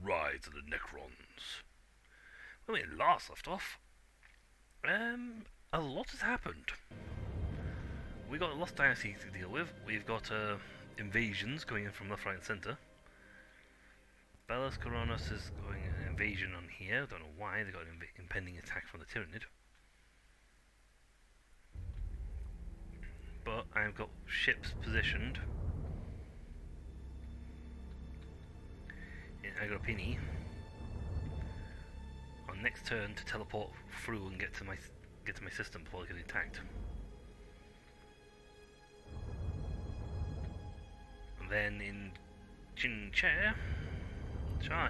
Rise of the Necrons. When we last left off, a lot has happened. We got a Lost Dynasty to deal with. We've got invasions going in from left, right, and centre. Belos Coronos is going an invasion on here. Don't know why. They got an impending attack from the Tyranid. But I've got ships positioned in Agropini on next turn to teleport through and get to my system before I get attacked. And then in Char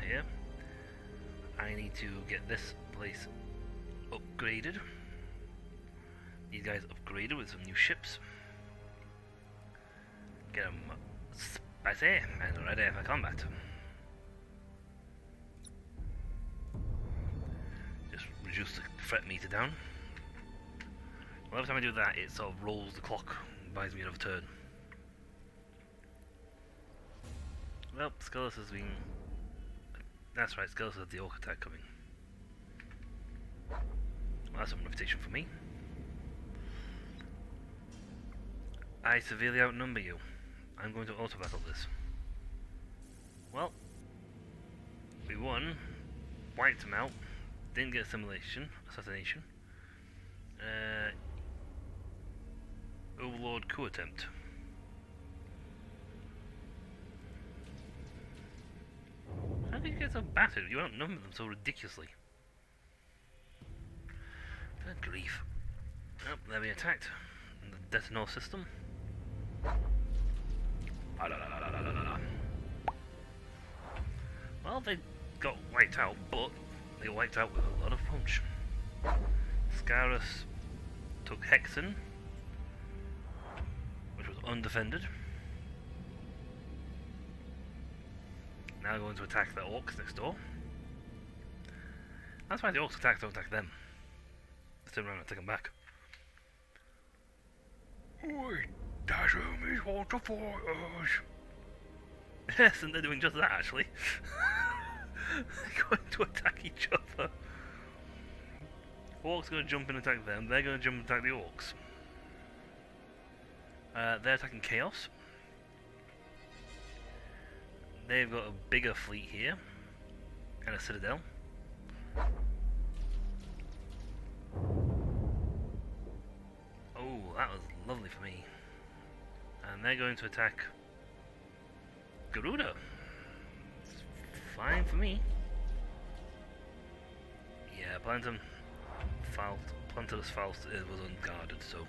here, I need to get this place upgraded. These guys upgraded with some new ships. Get them spicy and ready for combat. Just reduce the threat meter down. Well, every time I do that, it sort of rolls the clock and buys me another turn. Well, Skellis has been... That's right, Skellis has the Orc attack coming. Well, that's a reputation for me. I severely outnumber you. I'm going to auto-battle this. Well, we won, wiped him out, didn't get assassination. Overlord coup attempt. How did you get so battered? You outnumbered them so ridiculously. Good grief. Oh, they're being attacked. In the Deamonx system. Well, they got wiped out, but they wiped out with a lot of punch. Scarus took Hexen, which was undefended. Now going to attack the Orcs next door. That's why the Orcs don't attack them. They turn around and take them back. Oi, that enemies want to fight us. Yes, and they're doing just that actually. They're going to attack each other. Orcs are going to jump in and attack them, they're going to jump and attack the Orcs. They're attacking Chaos. They've got a bigger fleet here, and a citadel. Oh, that was lovely for me. And they're going to attack Garuda. It's fine for me. Yeah, Plantus Faust was unguarded, so...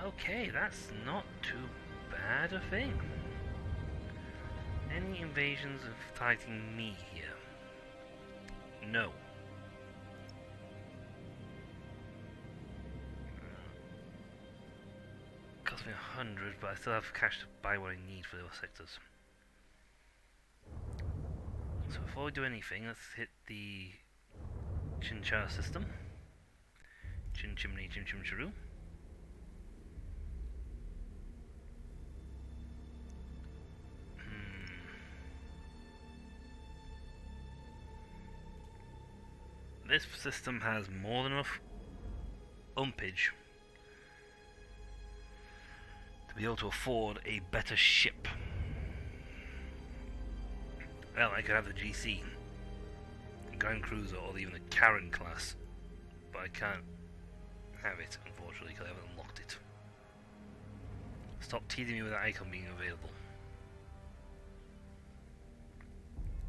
Okay, that's not too bad a thing. Any invasions of fighting me here? No. Cost me 100, but I still have cash to buy what I need for those sectors. So before we do anything, let's hit the Chinchar system. Chin Chimney Chim Chim Chiru. This system has more than enough umpage to be able to afford a better ship. Well, I could have the GC, Grand Cruiser, or even the Karen class, but I can't have it, unfortunately, because I haven't unlocked it. Stop teasing me with that icon being available.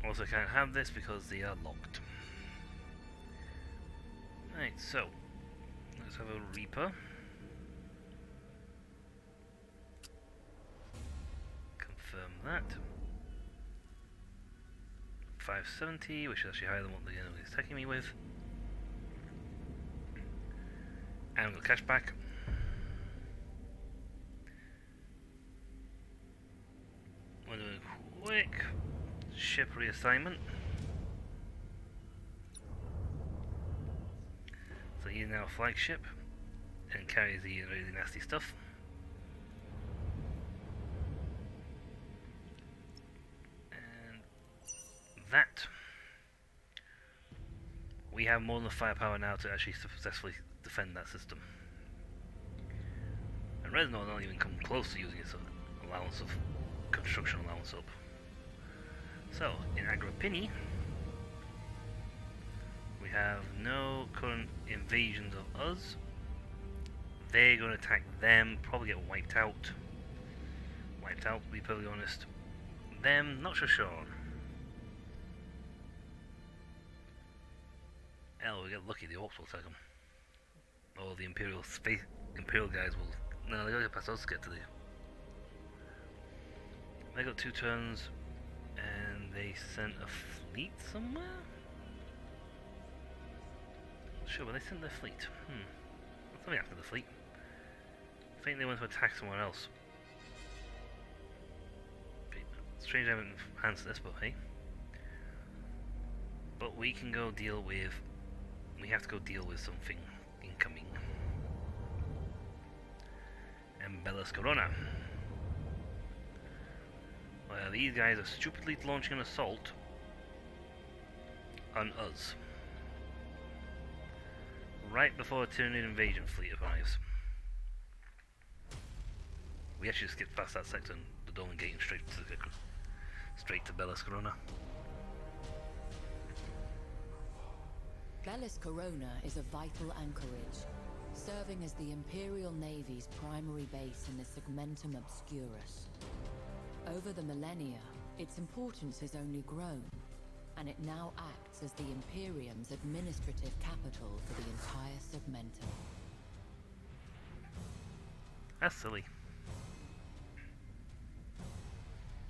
Also, I can't have this because they are locked. Right, so let's have a Reaper. Confirm that. 570, which is actually higher than what the enemy is attacking me with. And we've got cash back. We're doing a quick ship reassignment. So he's now a flagship and carries the really nasty stuff. And that, we have more than the firepower now to actually successfully defend that system. And Resnor not even come close to using its allowance of construction allowance up. So, in Agrippini, we have no current invasions of us. They're going to attack them, probably get wiped out. Wiped out, to be perfectly honest. Them, not so sure. Hell, we get lucky, the Orcs will attack them. Or the Imperial guys will... No, they gotta get past us to get to the... They got 2 turns, and they sent a fleet somewhere? Sure, but they sent their fleet. What's something after the fleet? I think they went to attack someone else. Strange I haven't enhanced this, but hey. But we can go deal with... We have to go deal with something incoming. And Bellas Corona. Well, these guys are stupidly launching an assault on us. Right before a Tyranid invasion fleet arrives. We actually skipped past that sector and the Dolmen Gate and straight to Bellas Corona. Bellas Corona is a vital anchorage, serving as the Imperial Navy's primary base in the Segmentum Obscurus. Over the millennia, its importance has only grown, and it now acts as the Imperium's administrative capital for the entire Segmentum. That's silly.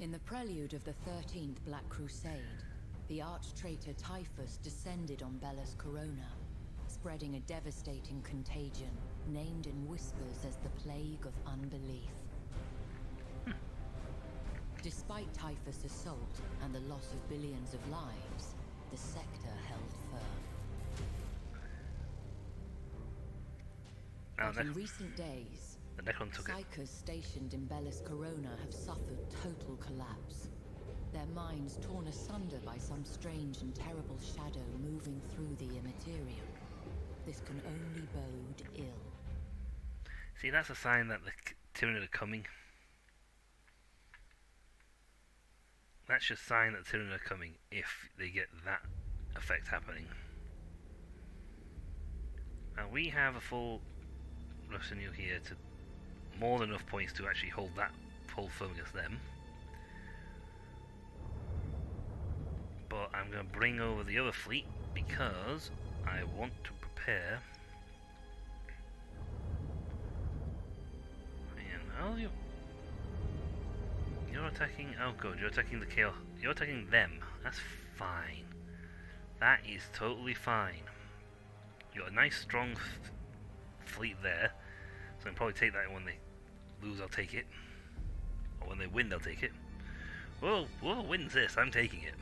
In the prelude of the 13th Black Crusade, the arch-traitor Typhus descended on Bellas Corona, spreading a devastating contagion named in whispers as the Plague of Unbelief. Despite Typhus' assault and the loss of billions of lives, the sector held firm. But in recent days, the Necron took Psychers stationed in Bellas Corona have suffered total collapse. Their minds torn asunder by some strange and terrible shadow moving through the Immaterium. This can only bode ill. See, that's a sign that the Tyranid are coming. That's just a sign that the Tyranid are coming if they get that effect happening. Now we have a full retinue here to more than enough points to actually hold firm against them. But I'm going to bring over the other fleet because I want to prepare. And you're attacking. Oh, good. You're attacking the Chaos. You're attacking them. That's fine. That is totally fine. You got a nice strong fleet there, so I can probably take that. When they lose, I'll take it, or when they win, they'll take it. Well, whoever wins this, I'm taking it.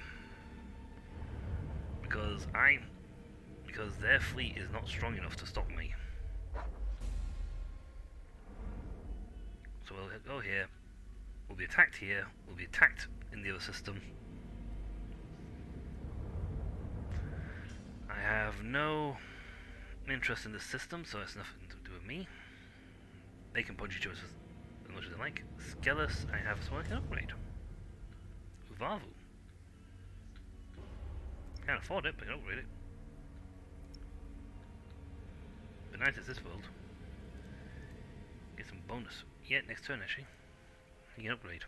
Because their fleet is not strong enough to stop me. So we'll go here. We'll be attacked here. We'll be attacked in the other system. I have no interest in this system, so it's nothing to do with me. They can punch each other as much as they like. Skellus, I have someone I can upgrade. Uvavu. Can't afford it, but I can upgrade it. Benighted this world. Get some bonus. Yeah, next turn actually. You can upgrade.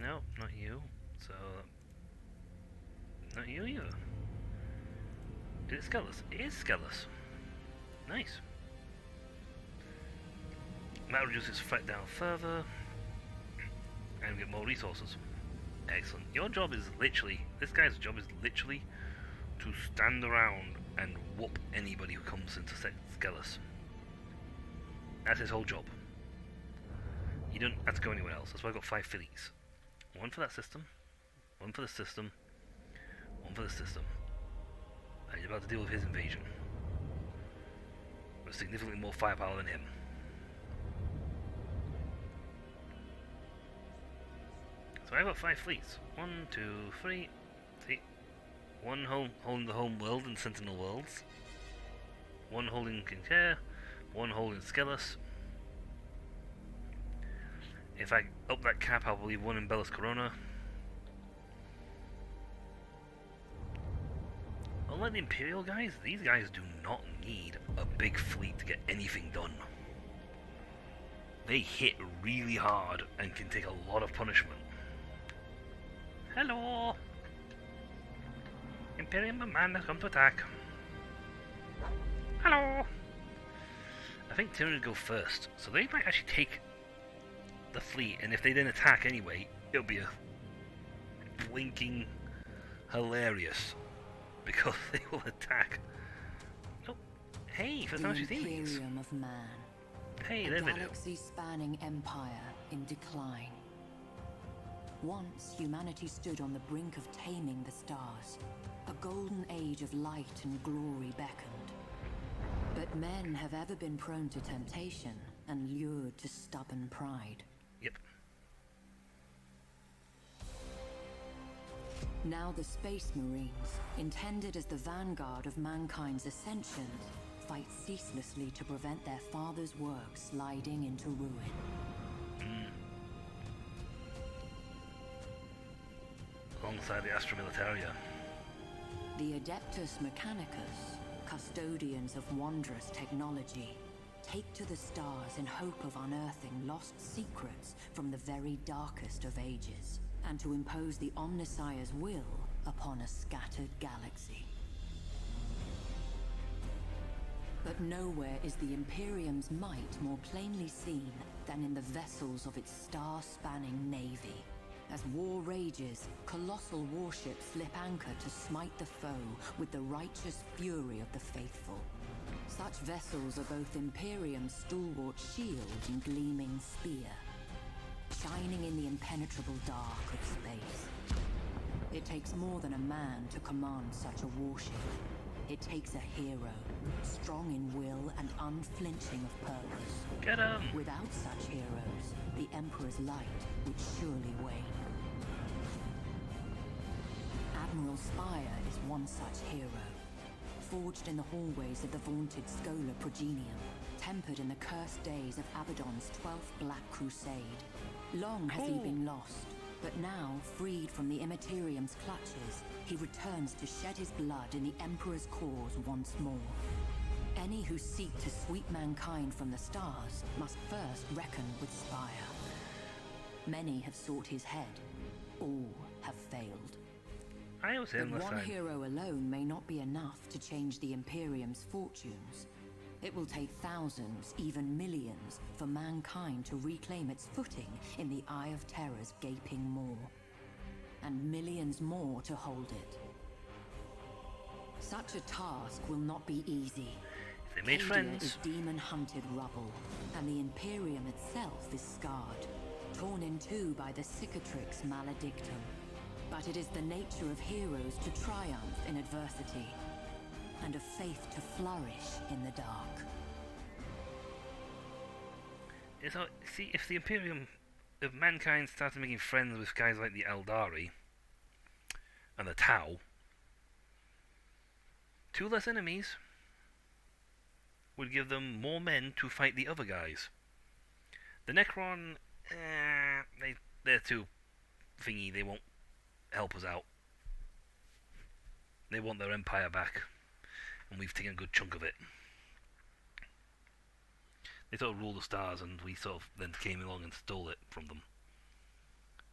No, not you. So, not you either. Is it Skellus? It is Skellus. Nice. That reduces threat down further. And get more resources. Excellent. Your job is literally, this guy's job is literally to stand around and whoop anybody who comes into Skellus. That's his whole job. You don't have to go anywhere else. That's why I've got 5 fleets. One for that system, one for the system, one for the system. And you're about to deal with his invasion. With significantly more firepower than him. So So I've got 5 fleets. 1, 2, 3. See? One holding the home world and Sentinel worlds. One holding Kincaid. One holding Skelos. If I up that cap, I'll leave one in Bellis Corona. Unlike the Imperial guys, these guys do not need a big fleet to get anything done. They hit really hard and can take a lot of punishment. Hello! Imperium man has come to attack. Hello! I think Tyranid go first, so they might actually take the fleet, and if they then attack anyway, it'll be a blinking hilarious, because they will attack. Oh, hey, first time I've seen these. Imperium of Man. Hey, a there we go. galaxy-spanning empire in decline. Once humanity stood on the brink of taming the stars. A golden age of light and glory beckoned. But men have ever been prone to temptation and lured to stubborn pride. Yep. Now the Space Marines, intended as the vanguard of mankind's ascension, fight ceaselessly to prevent their father's work sliding into ruin. Alongside the Astra Militaria. The Adeptus Mechanicus, custodians of wondrous technology, take to the stars in hope of unearthing lost secrets from the very darkest of ages, and to impose the Omnissiah's will upon a scattered galaxy. But nowhere is the Imperium's might more plainly seen than in the vessels of its star-spanning navy. As war rages, colossal warships slip anchor to smite the foe with the righteous fury of the faithful. Such vessels are both Imperium's stalwart shield and gleaming spear, shining in the impenetrable dark of space. It takes more than a man to command such a warship. It takes a hero, strong in will and unflinching of purpose. Get him! Without such heroes, the Emperor's light would surely wane. Admiral Spire is one such hero, forged in the hallways of the vaunted Schola Progenium, tempered in the cursed days of Abaddon's 12th Black Crusade. Long has he been lost, but now, freed from the Immaterium's clutches, he returns to shed his blood in the Emperor's cause once more. Any who seek to sweep mankind from the stars must first reckon with Spire. Many have sought his head. All have failed. I was him But last one time. hero alone may not be enough to change the Imperium's fortunes. It will take thousands, even millions, for mankind to reclaim its footing in the Eye of Terror's gaping maw. And millions more to hold it. Such a task will not be easy. They made Cadia friends. is demon-hunted rubble, and the Imperium itself is scarred, torn in two by the Cicatrix maledictum. But it is the nature of heroes to triumph in adversity, and of faith to flourish in the dark. So, see, if the Imperium, if mankind started making friends with guys like the Eldari and the Tau, 2 less enemies would give them more men to fight the other guys. The Necron, they're too thingy, they won't help us out. They want their empire back, and we've taken a good chunk of it. They sort of ruled the stars, and we sort of then came along and stole it from them.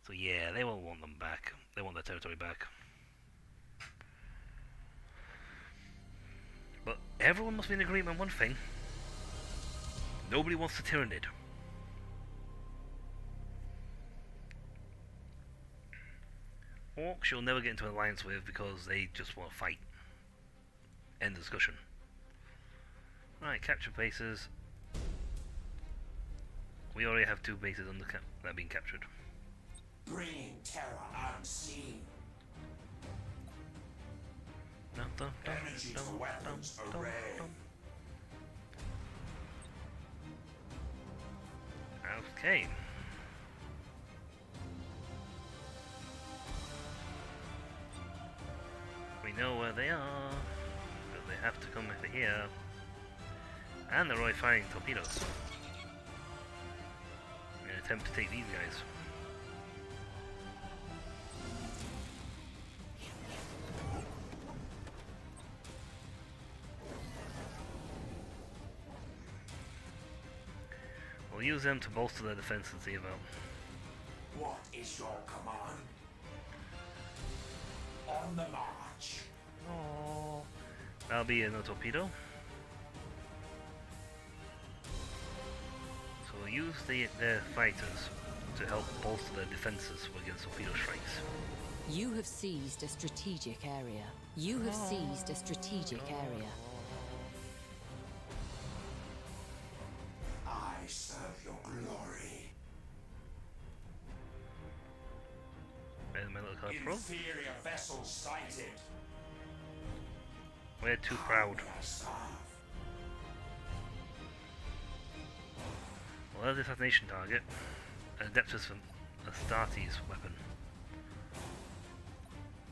So yeah, they won't want them back. They want their territory back. But everyone must be in agreement on one thing. Nobody wants the Tyranid. Orcs you'll never get into an alliance with because they just want to fight. End discussion. Right, capture bases. We already have 2 bases under that are being captured. Bringing terror unseen. Dun, dun, dun, Energy dun, to weapons dun, dun, array. dun. Okay. know where they are, but they have to come over here. And they're already firing torpedoes. In an attempt to take these guys. We'll use them to bolster their defense and see about. What is your command? On the march. Oh, that'll be another torpedo. So we'll use their fighters to help bolster their defenses against torpedo strikes. You have seized a strategic area. You have seized a strategic area. I serve your glory. There's my little card pro. Inferior vessels sighted. We're too proud. May I serve? Well, there's the assassination target. Adeptus from Astartes weapon.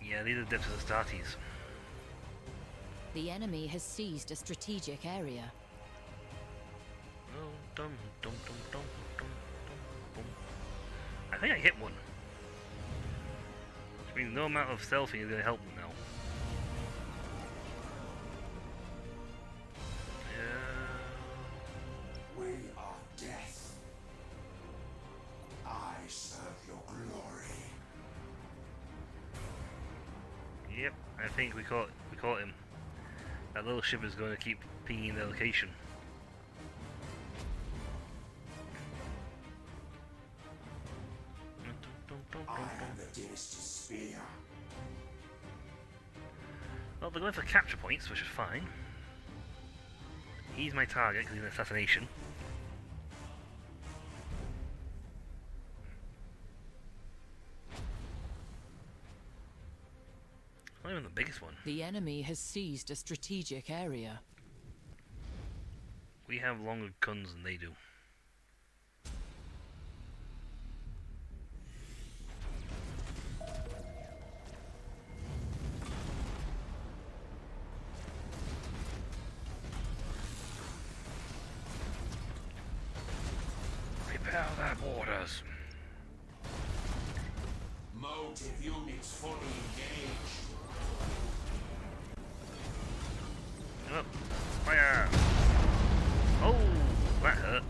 Yeah, these are Adeptus Astartes. The enemy has seized a strategic area. Oh, dum dum dum dum dum dum. I think I hit one. Which means no amount of stealthing is going to help them now. We are death. I serve your glory. Yep, I think we caught him. That little ship is going to keep pinging their location. I am the Dynasty's spear. Well, they're going for capture points, which is fine. He's my target because he's an assassination. Not even the biggest one. The enemy has seized a strategic area. We have longer guns than they do. Prepare their borders. Motive units fully engaged. Up. Fire! Oh, that hurt.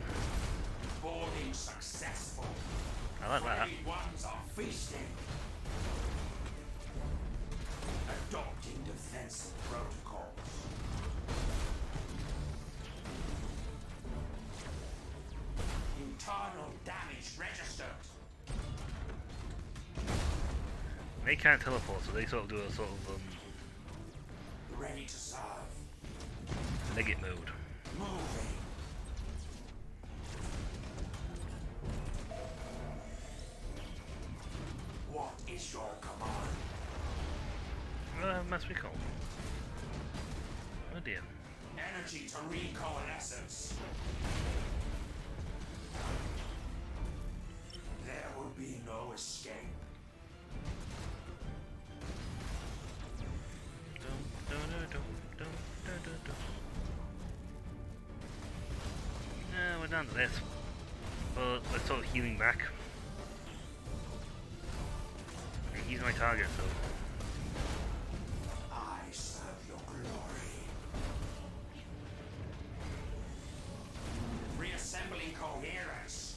Boarding successful. I like that. Ready ones are feasting. Adopting defensive protocols. Internal damage registered. They can't teleport, so they sort of do a sort of Ready to serve. legate mode. Moving. What is your command? Mass recall. Oh dear. Energy to recoalescence. There will be no escape. We're down to this. But let's sort of healing back. And he's my target, so. I serve your glory. Reassembling coherence.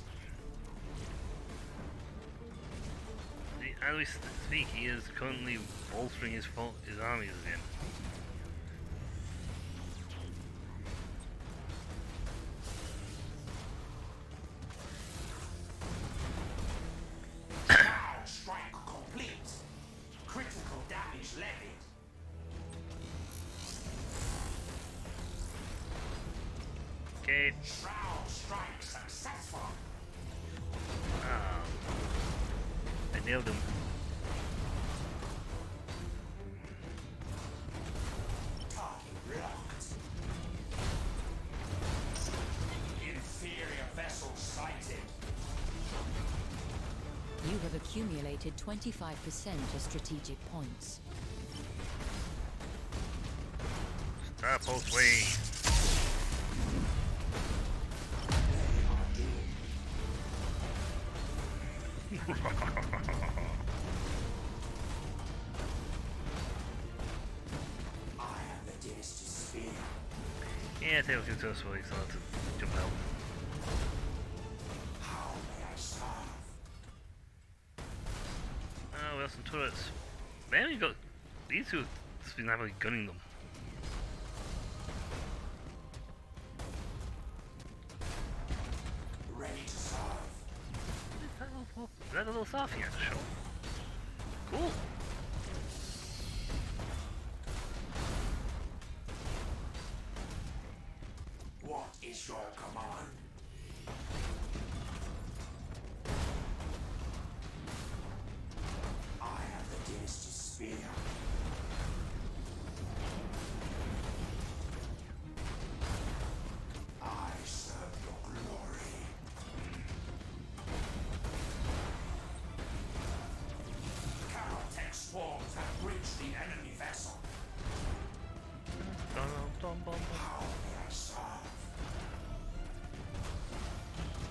As we speak, he is currently bolstering his armies again. Shroud strike complete. Critical damage levied. Okay. Shroud strike successful. Ah. I nailed him. Target locked. Inferior vessel sighted. You have accumulated 25% of strategic points. Starpulse way. I am the Dynasty's spear. Yeah, Tails gives us what he's allowed to jump out. How may I serve? Oh, we have some turrets. Man, we got these two have been heavily gunning them. Ready to serve. Is that a little Sci-fi to show? Cool. What is your command? I am the Dynasty's spear. I serve your glory. Carotech swarms have breached the enemy vessel. Dum, dum, bum, bum. How may I serve?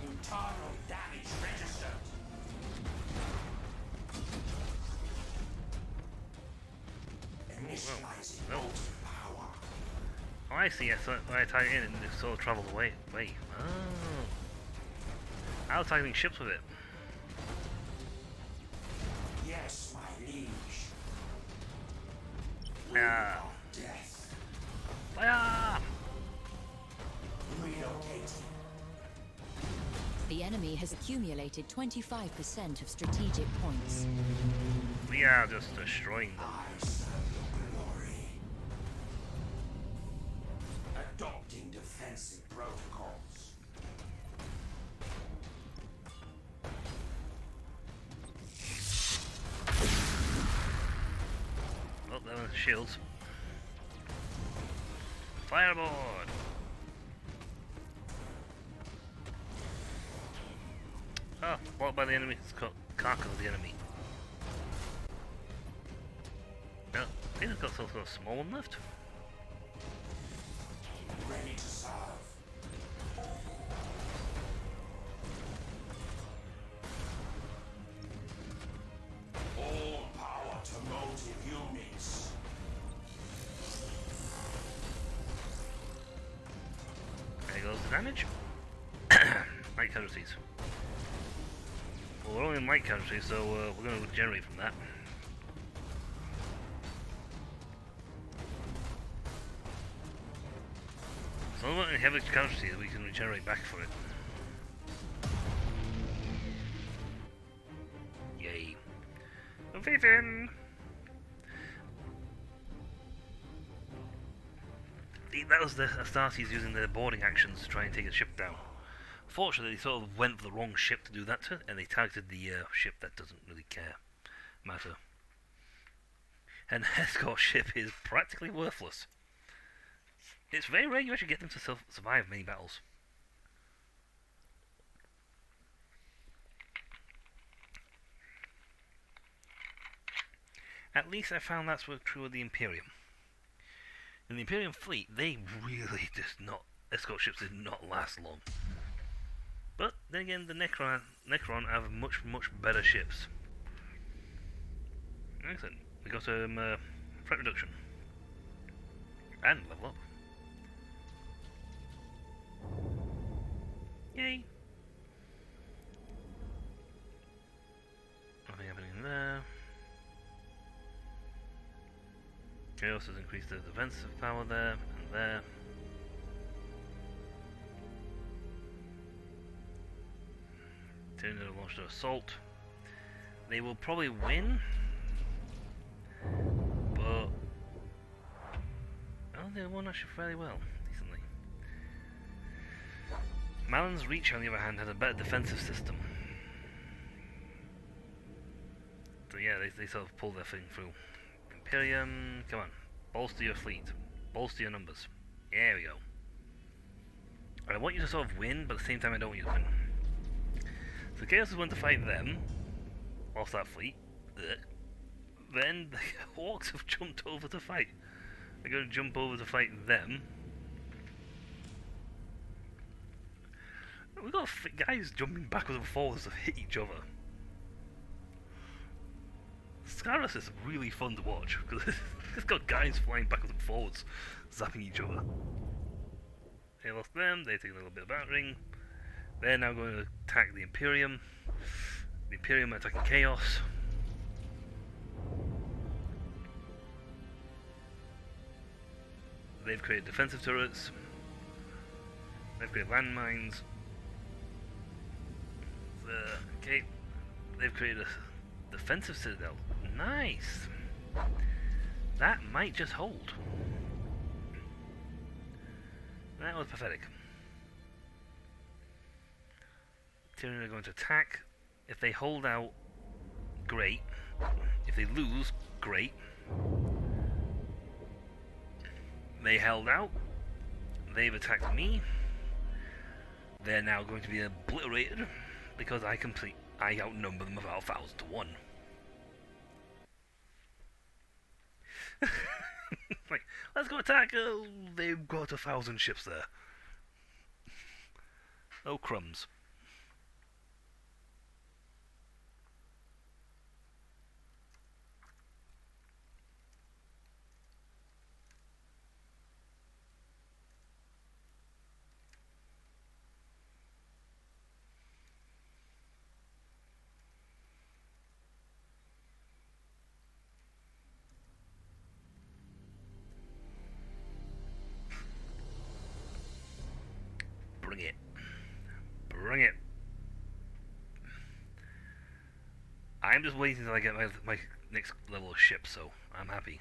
Internal damage registered. Initializing No. motive power. Oh, I see. I tie it in and it sort of travels away. Wait. Oh. I was targeting ships with it. Yes, my liege. Ah. Without death. Fire! Relocating. The enemy has accumulated 25% of strategic points. We are just destroying them. I serve your glory. Adopting defensive protocols. Oh, there were shields. Fireboard! Oh, blocked by the enemy. It's called carcass of the enemy. No, I think it's got sort of a small one left. Ready to serve. All power to motive units. There goes the damage. Light casualties. Well, we're only in light casualties, so we're going to regenerate from that. So we're not in heavy casualties, we can regenerate back for it. Yay. Vivian! That was the Astartes using their boarding actions to try and take a ship down. Fortunately, they sort of went for the wrong ship to do that to, and they targeted the ship that doesn't really matter. An escort ship is practically worthless. It's very rare you actually get them to survive many battles. At least I found that's what true of the Imperium. In the Imperium fleet, they really escort ships did not last long. But then again, the Necron have much better ships. Excellent. We got threat reduction and level up. Yay! Nothing happening there. Chaos has increased the defensive power there and there. Tyranid launched an assault. They will probably win, but they won actually fairly well, decently. Malin's Reach, on the other hand, has a better defensive system. So yeah, they sort of pulled their thing through. Imperium, come on, bolster your fleet, bolster your numbers. There we go. I want you to sort of win, but at the same time I don't want you to win. So Chaos is going to fight them, whilst that fleet. Then the Orcs have jumped over to fight. They're going to jump over to fight them. We've got guys jumping backwards and forwards to hit each other. Scarus is really fun to watch because it's got guys flying backwards and forwards, zapping each other. They lost them, they take a little bit of battering. They're now going to attack the Imperium. The Imperium are attacking Chaos. They've created defensive turrets. They've created landmines. Okay, they've created a defensive citadel. Nice! That might just hold. That was pathetic. Tyranid are going to attack. If they hold out, great. If they lose, great. They held out. They've attacked me. They're now going to be obliterated because I outnumber them about 1,000 to 1. Like, let's go attack. Oh, they've got 1,000 ships there. Oh, crumbs. Bring it. Bring it. I'm just waiting until I get my next level of ship, so I'm happy.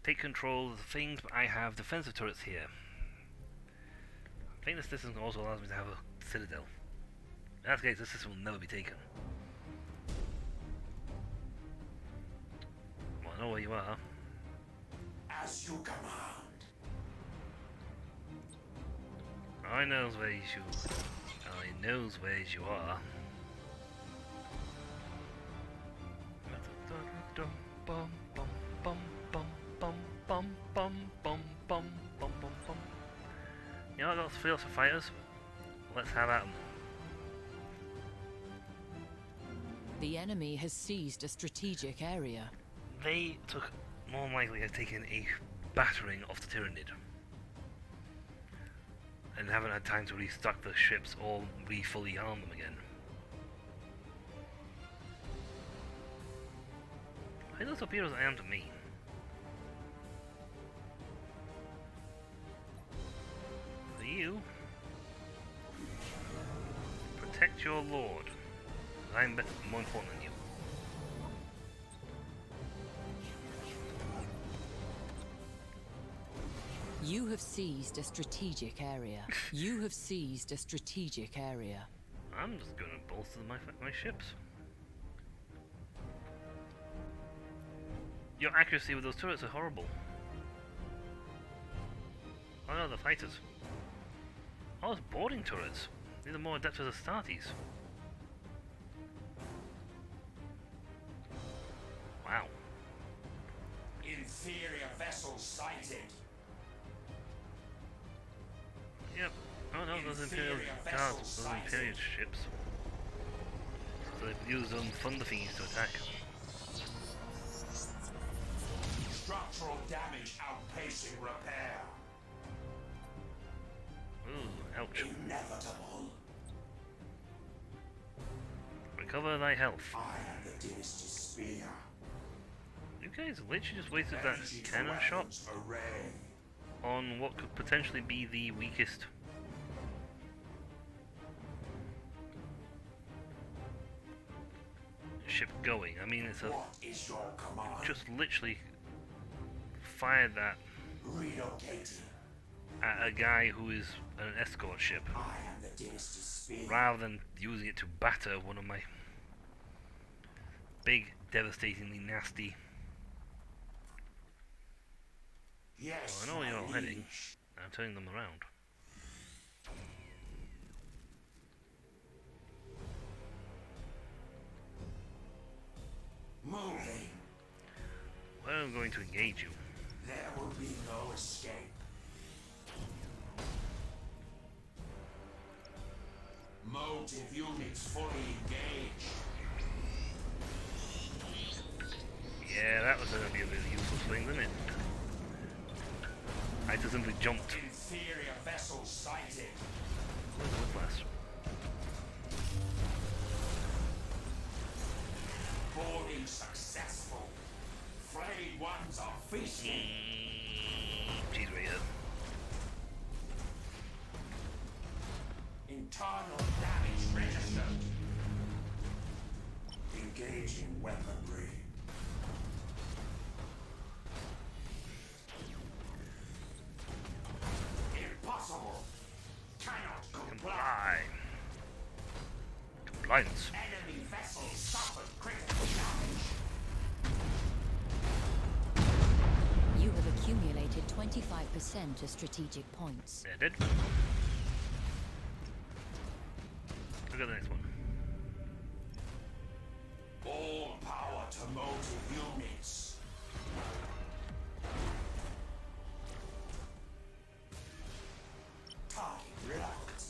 Take control of the things, but I have defensive turrets here. I think this system also allows me to have a citadel. In that case, this system will never be taken. Well, I know where you are. As you command. I knows where you are. You know, I got fields for fighters. Let's have at them. The enemy has seized a strategic area. They took, more than likely, have taken a battering off the Tyranid. And haven't had time to restock the ships or fully arm them again. Why those torpedoes armed to me? For you, protect your lord. I'm better, more important than you. You have seized a strategic area. You have seized a strategic area. I'm just gonna bolster my ships. Your accuracy with those turrets are horrible. Oh no, the fighters. Oh, it's boarding turrets. These are more adept as Astartes. Wow. Inferior vessels sighted. Yep. Oh no, those Imperial guards, those Imperial ships. So they've used thunder thieves to attack. Structural damage outpacing repair. Ooh, ouch. Inevitable. Recover thy health. I am the Dynasty's spear. You guys literally just wasted that cannon shot on what could potentially be the weakest. Ship going. I mean, it's a. What is your command? Just literally fired that Relocating. at a guy who is an escort ship, I am the Dynasty's spear. rather than using it to batter one of my big, devastatingly nasty. Yes, Well, I know where you're all my heading. liege. I'm turning them around. Moving. Well, I'm going to engage you. There will be no escape. Motive units fully engaged. Yeah, that was going to be a really useful swing, wasn't it? I just simply jumped. Inferior vessels sighted. Where's the whiplash? Boarding successful. Frayed ones are feasting. She's right here. Internal damage registered. Engaging weaponry. Impossible. Cannot comply. Compliance. Enemy vessels suffered critical damage. You have accumulated 25% of strategic points. Yeah, I did. Look at the next one. All power to motive units. Target locked.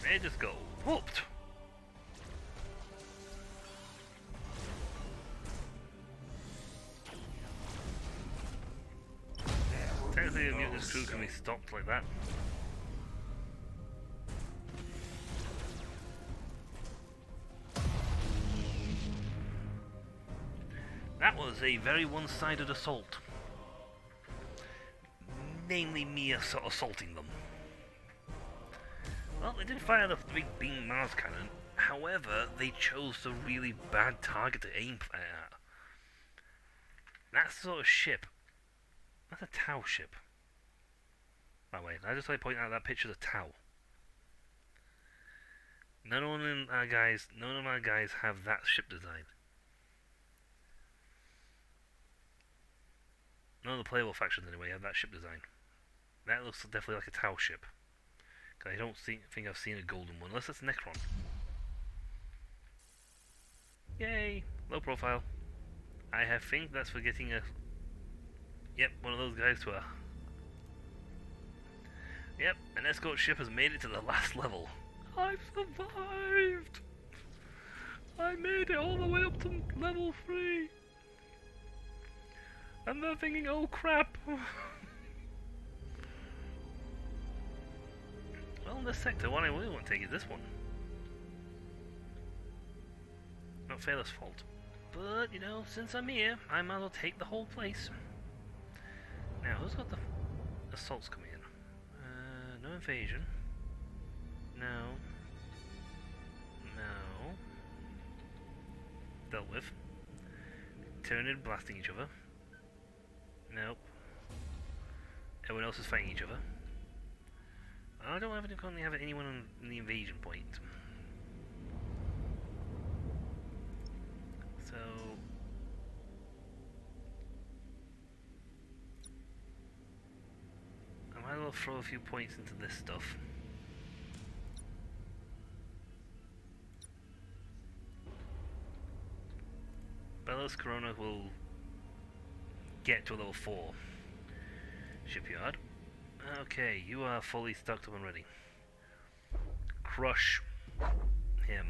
They just go whooped. Technically, a mutant's crew can be stopped like that. That was a very one-sided assault. Namely me assaulting them. Well, they did fire the big beam Mars cannon. However, they chose a really bad target to aim at. That sort of ship. That's a Tau ship. By the way, I just like to point out that picture of the Tau. None of our guys have that ship design. None of the playable factions anyway have that ship design. That looks definitely like a Tau ship. Cause I don't think I've seen a golden one, unless it's Necron. Yay! Low profile. I think that's for getting a... Yep, one of those guys to a... Yep, an escort ship has made it to the last level. I've survived! I made it all the way up to level 3! And they're thinking, oh crap! Well, in this sector, what I really want to take is this one. Not Fairless' fault. But, you know, since I'm here, I might as well take the whole place. Now, who's got the assaults coming in? No invasion. No. No. Dealt with. Tyranid blasting each other. Nope. Everyone else is fighting each other. I don't currently have anyone on the invasion point. So... I might as well throw a few points into this stuff. Bellows Corona will get to level 4. Shipyard. Okay, you are fully stocked up and ready. Crush him.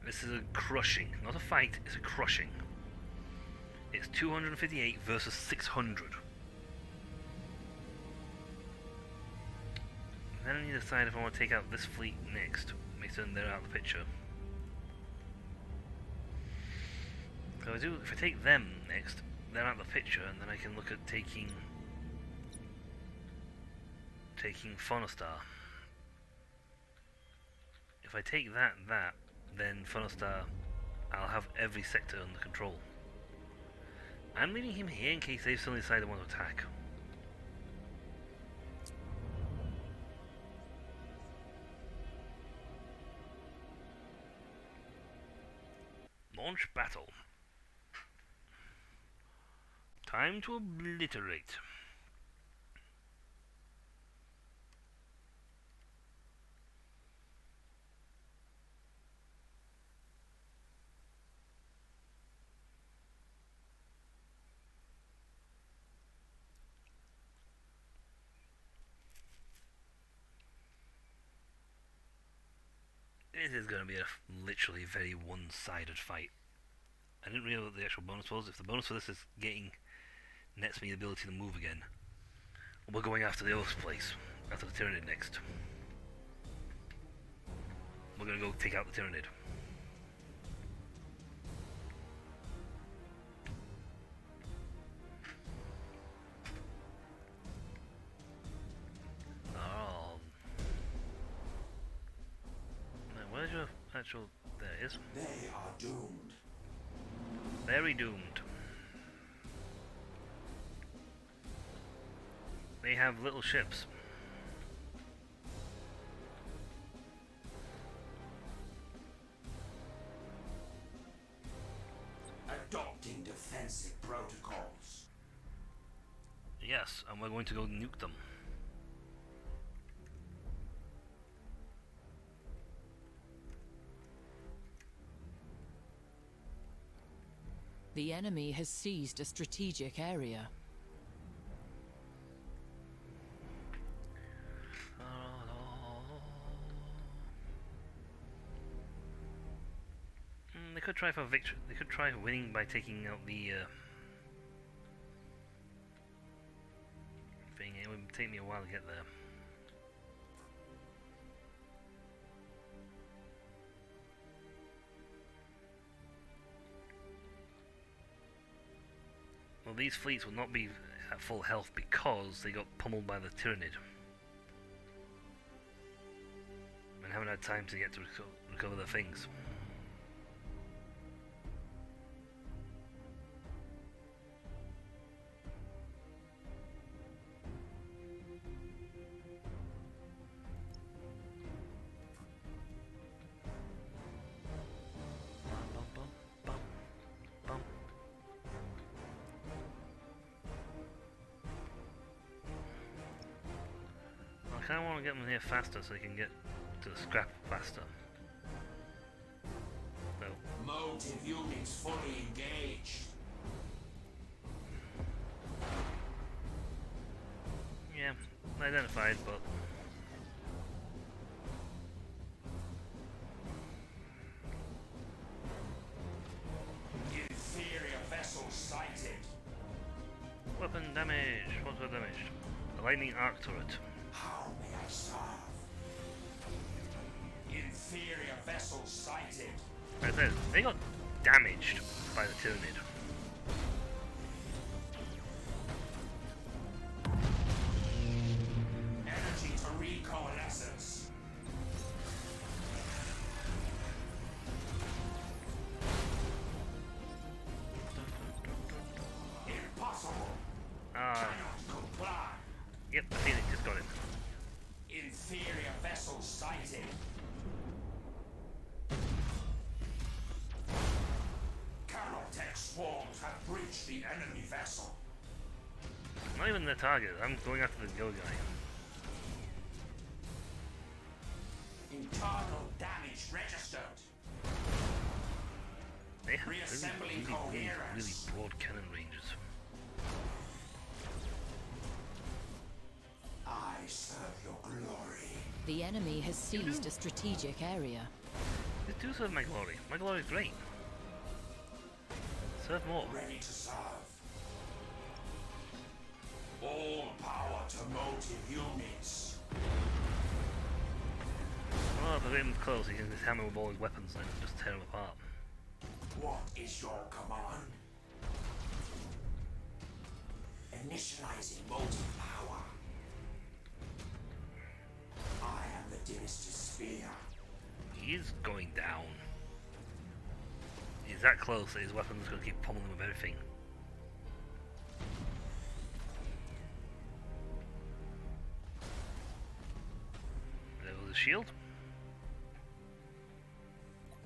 This is a crushing, not a fight, it's a crushing. It's 258 versus 600. Then I need to decide if I want to take out this fleet next. Make certain they're out of the picture. So if I take them next, they're out of the picture, and then I can look at taking Phonostar. If I take that, then Phonostar, I'll have every sector under control. I'm leaving him here in case they suddenly decide they want to attack. Launch battle. Time to obliterate. It is going to be a literally very one-sided fight. I didn't realize what the actual bonus was. If the bonus for this is getting nets me the ability to move again, we're going after the other place, after the Tyranid next. We're going to go take out the Tyranid. Oh. Now, where's your actual... There it is. They are doomed. Very doomed. They have little ships. Adopting defensive protocols. Yes, and we're going to go nuke them. The enemy has seized a strategic area. They could try for victory. They could try winning by taking out the thing. It would take me a while to get there. Well, these fleets will not be at full health because they got pummeled by the Tyranid and haven't had time to get to recover their things. I kind of want to get them here faster so they can get to the scrap faster. No. Motive units fully engaged. Yeah, identified, but Inferior vessels sighted. weapon damage. What's the damage? The lightning arc turret. How may I serve? Inferior vessels sighted. Right there, they got damaged by the Tyranid. Energy to recoalescence. Impossible. Cannot comply. Yep, the Phoenix just got it. Inferior vessels sighted. Carotech swarms have breached the enemy vessel. Not even the target, I'm going after the go guy. Internal damage registered. They have Reassembling really coherence. broad cannon ranges. I serve your glory. The enemy has seized a strategic area. They do serve my glory. My glory is great. Serve more. Ready to serve. All power to motive units. Oh, if I get him close, he can just hammer with all his weapons and just tear them apart. What is your command? Initializing motive power. I am the Dynasty Spear. He's going down. He's that close that his weapons are going to keep pummeling him with everything. There was a shield.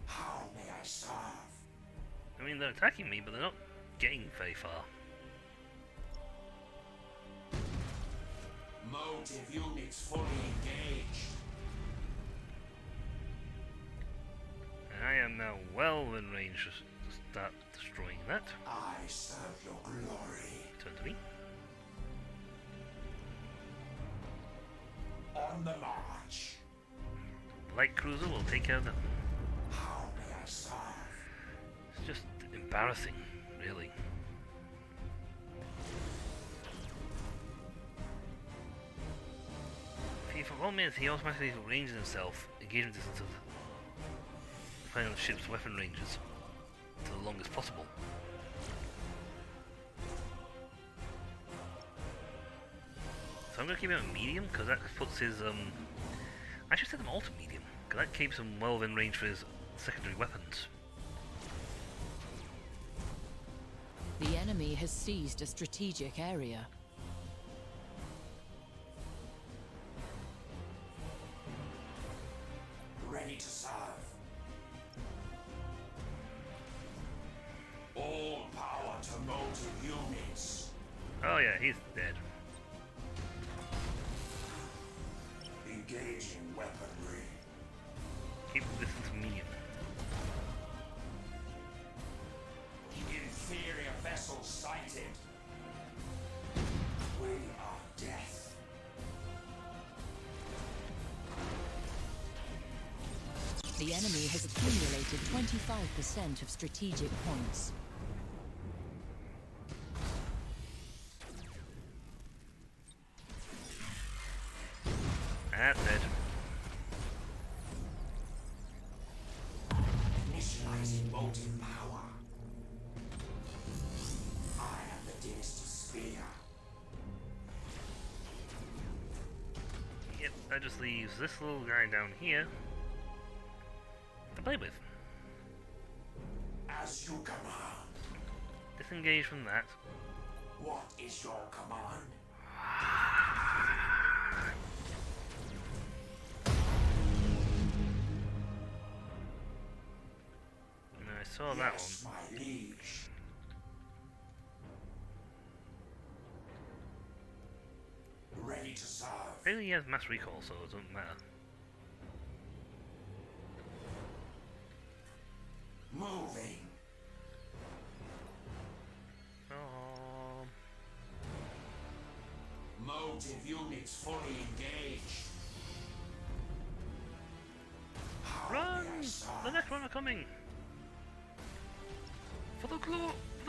How may I serve? I mean, they're attacking me, but they're not getting very far. Motive units fully engaged. And I am now well in range to start destroying that. I serve your glory. Turn to me. On the march. light cruiser will take care of them. How may I serve? It's just embarrassing, really. See, for 1 minute he automatically ranges himself, engagement distance of depending on the ship's weapon ranges to the longest possible. So I'm going to keep him at medium, because that puts his, I should set him all to medium, because that keeps him well within range for his secondary weapons. The enemy has seized a strategic area. Ready to serve. All power to motive units. Oh yeah, he's dead. Engaging weaponry. Keep the distance medium. Inferior vessel sighted. We are death. The enemy has accumulated 25% of strategic points. That's dead. Initializing motive power. I am the dynasty spear. Yep, that just leaves this little guy down here to play with. As you command. Disengage from that. What is your command? And I saw that Yes, one. my liege. Ready to serve. Maybe he has mass recall, so it doesn't matter. Moving. Oh, Motive units fully engaged. How run! may I serve? The Necron are coming! For the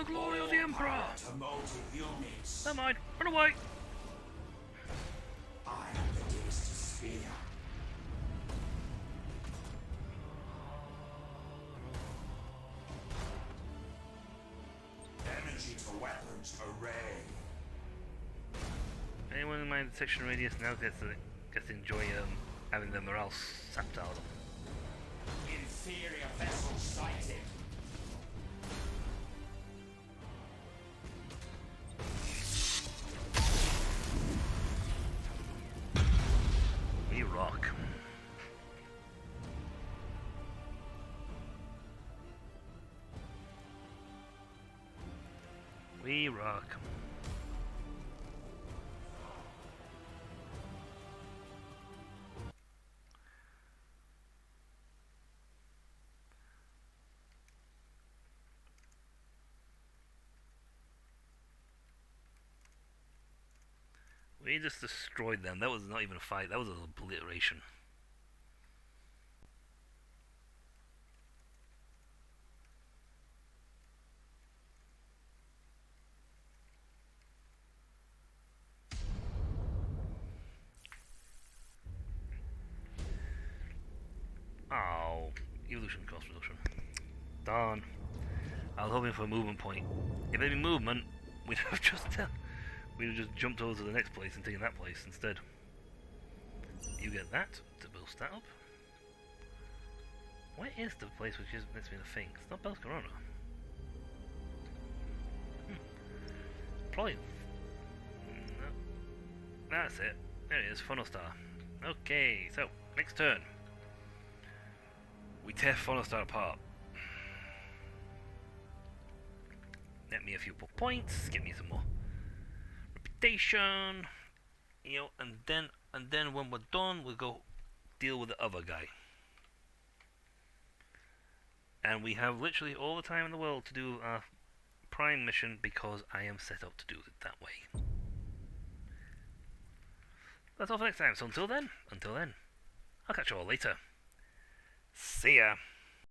glory of the Emperor! Power to motive units. Never mind, run away! I am the dynasty spear. Energy to weapons array. Anyone in my detection radius now gets to enjoy having their morale sapped out of them. Inferior vessel sighted. We rock. We rock. We just destroyed them. That was not even a fight, that was an obliteration. Oh, evolution cost reduction. Darn. I was hoping for a movement point. If there'd been movement, we'd have just jumped over to the next place and taken that place instead. You get that to boost that up. Where is the place which is meant to be the thing? It's not Belcorona. Probably. No. That's it. There it is, Phonostar. Okay, so next turn. We tear Phonostar apart. Get me a few more points, get me some more reputation, you know, and then when we're done, we'll go deal with the other guy. And we have literally all the time in the world to do our prime mission because I am set up to do it that way. That's all for next time. So until then, I'll catch you all later. See ya.